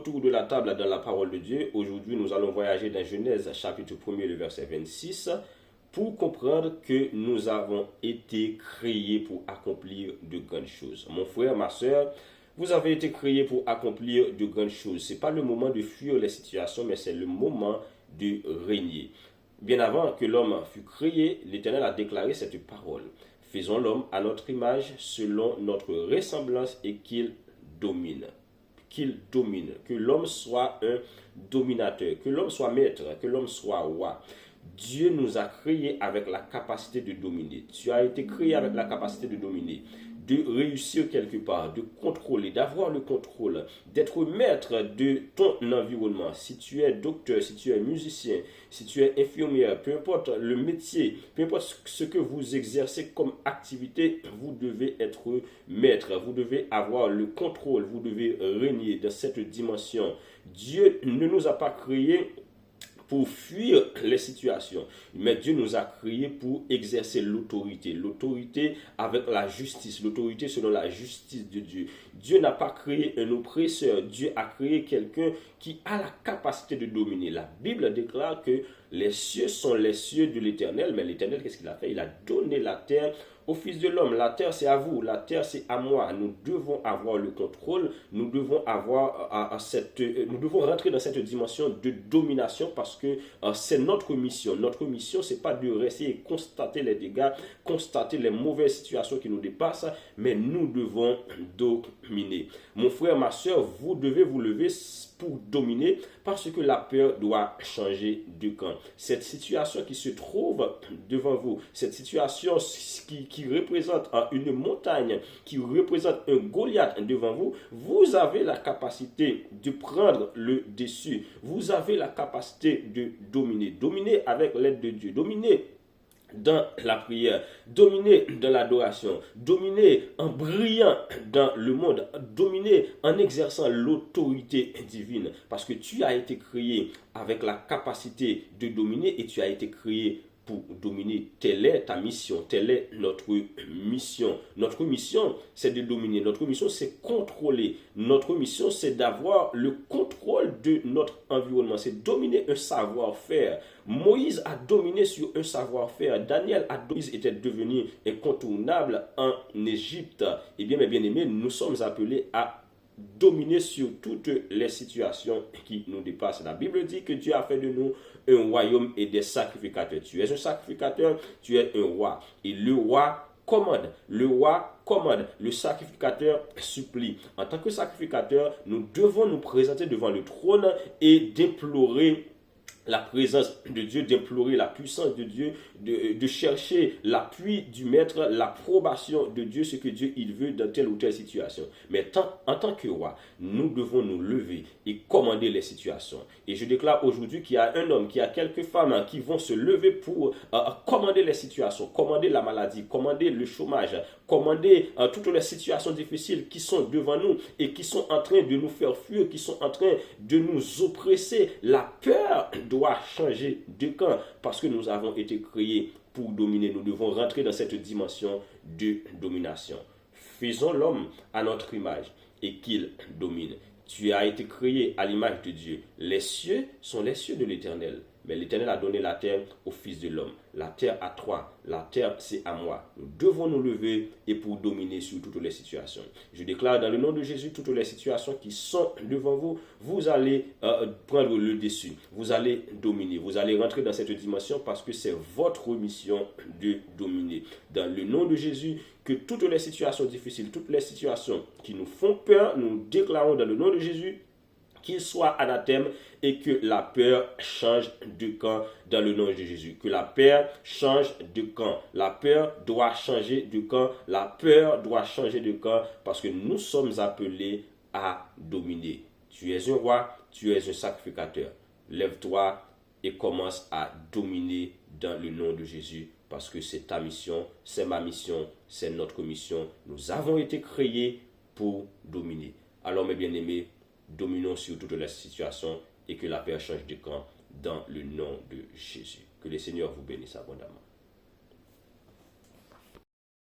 Autour de la table dans la parole de Dieu, aujourd'hui nous allons voyager dans Genèse chapitre 1er, le verset 26, pour comprendre que nous avons été créés pour accomplir de grandes choses. Mon frère, ma soeur, vous avez été créés pour accomplir de grandes choses. Ce n'est pas le moment de fuir les situations, mais c'est le moment de régner. Bien avant que l'homme fût créé, l'Éternel a déclaré cette parole. Faisons l'homme à notre image, selon notre ressemblance, et qu'il domine. Que l'homme soit un dominateur, que l'homme soit maître, que l'homme soit roi. Dieu nous a créés avec la capacité de dominer. Tu as été créé avec la capacité de dominer, de réussir quelque part, de contrôler, d'avoir le contrôle, d'être maître de ton environnement. Si tu es docteur, si tu es musicien, si tu es infirmière, peu importe le métier, peu importe ce que vous exercez comme activité, vous devez être maître, vous devez avoir le contrôle, vous devez régner dans cette dimension. Dieu ne nous a pas créés pour fuir les situations. Mais Dieu nous a créés pour exercer l'autorité. L'autorité avec la justice. L'autorité selon la justice de Dieu. Dieu n'a pas créé un oppresseur. Dieu a créé quelqu'un qui a la capacité de dominer. La Bible déclare que les cieux sont les cieux de l'Éternel. Mais l'Éternel, qu'est-ce qu'il a fait? Il a donné la terre au Fils de l'homme. La terre, c'est à vous. La terre, c'est à moi. Nous devons avoir le contrôle. Nous devons nous devons rentrer dans cette dimension de domination parce que c'est notre mission. Notre mission, c'est pas de rester et constater les dégâts, constater les mauvaises situations qui nous dépassent, mais nous devons dominer. Mon frère, ma soeur, vous devez vous lever pour dominer parce que la peur doit changer de camp. Cette situation qui se trouve devant vous, cette situation qui représente une montagne, qui représente un Goliath devant vous, vous avez la capacité de prendre le dessus. Vous avez la capacité de dominer. Dominer avec l'aide de Dieu. Dominer dans la prière, dominer dans l'adoration, dominer en brillant dans le monde, dominer en exerçant l'autorité divine. Parce que tu as été créé avec la capacité de dominer et tu as été créé pour dominer. Telle est ta mission, telle est notre mission. Notre mission, c'est de dominer. Notre mission, c'est contrôler. Notre mission, c'est d'avoir le contrôle de notre environnement. C'est dominer un savoir-faire. Moïse a dominé sur un savoir-faire. Daniel était devenu incontournable en Égypte. Eh bien, mes bien-aimés, nous sommes appelés à dominer sur toutes les situations qui nous dépassent. La Bible dit que Dieu a fait de nous un royaume et des sacrificateurs. Tu es un sacrificateur, tu es un roi. Et le roi commande. Le roi commande. Le sacrificateur supplie. En tant que sacrificateur, nous devons nous présenter devant le trône et déplorer la présence de Dieu, d'implorer la puissance de Dieu, de chercher l'appui du Maître, l'approbation de Dieu, ce que Dieu il veut dans telle ou telle situation. Mais en tant que roi, nous devons nous lever et commander les situations. Et je déclare aujourd'hui qu'il y a un homme, qu'il y a quelques femmes qui vont se lever pour commander les situations, commander la maladie, commander le chômage, commander toutes les situations difficiles qui sont devant nous et qui sont en train de nous faire fuir, qui sont en train de nous oppresser. La peur doit changer de camp parce que nous avons été créés pour dominer. Nous devons rentrer dans cette dimension de domination. Faisons l'homme à notre image et qu'il domine. Tu as été créé à l'image de Dieu. Les cieux sont les cieux de l'Éternel. Mais l'Éternel a donné la terre au Fils de l'homme. La terre à toi, la terre c'est à moi. Nous devons nous lever et pour dominer sur toutes les situations. Je déclare dans le nom de Jésus, toutes les situations qui sont devant vous, vous allez prendre le dessus. Vous allez dominer. Vous allez rentrer dans cette dimension parce que c'est votre mission de dominer. Dans le nom de Jésus, que toutes les situations difficiles, toutes les situations qui nous font peur, nous déclarons dans le nom de Jésus qu'il soit anathème et que la peur change de camp dans le nom de Jésus. Que la peur change de camp. La peur doit changer de camp. La peur doit changer de camp parce que nous sommes appelés à dominer. Tu es un roi, tu es un sacrificateur. Lève-toi et commence à dominer dans le nom de Jésus parce que c'est ta mission, c'est ma mission, c'est notre mission. Nous avons été créés pour dominer. Alors mes bien-aimés, dominons sur toutes les situations et que la paix change de camp dans le nom de Jésus. Que le Seigneur vous bénisse abondamment.